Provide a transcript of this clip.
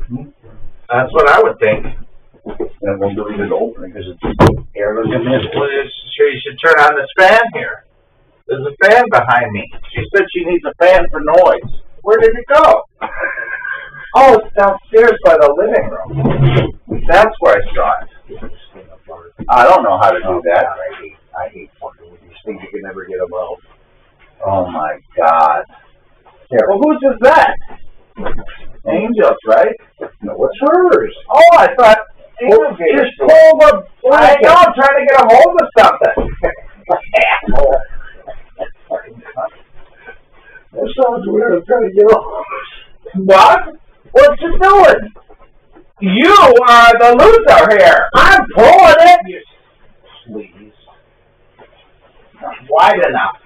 That's what I would think. And we'll leave it open because it's air goes in there. Well, you should turn on this fan here. There's a fan behind me. She said she needs a fan for noise. Where did it go? Oh, it's downstairs by the living room. That's where I saw it. I don't know how to do that. I hate fucking with these things you can never get them out. Oh my God. Here. Well, whose is that? Angel's, right? No, what's hers? Oh, I thought Angel gave it to her. I know, I'm trying to get a hold of something. That sounds weird. I'm trying to get off. What? What's you doing? You are the loser here. I'm pulling it. You sleaze. Not wide enough.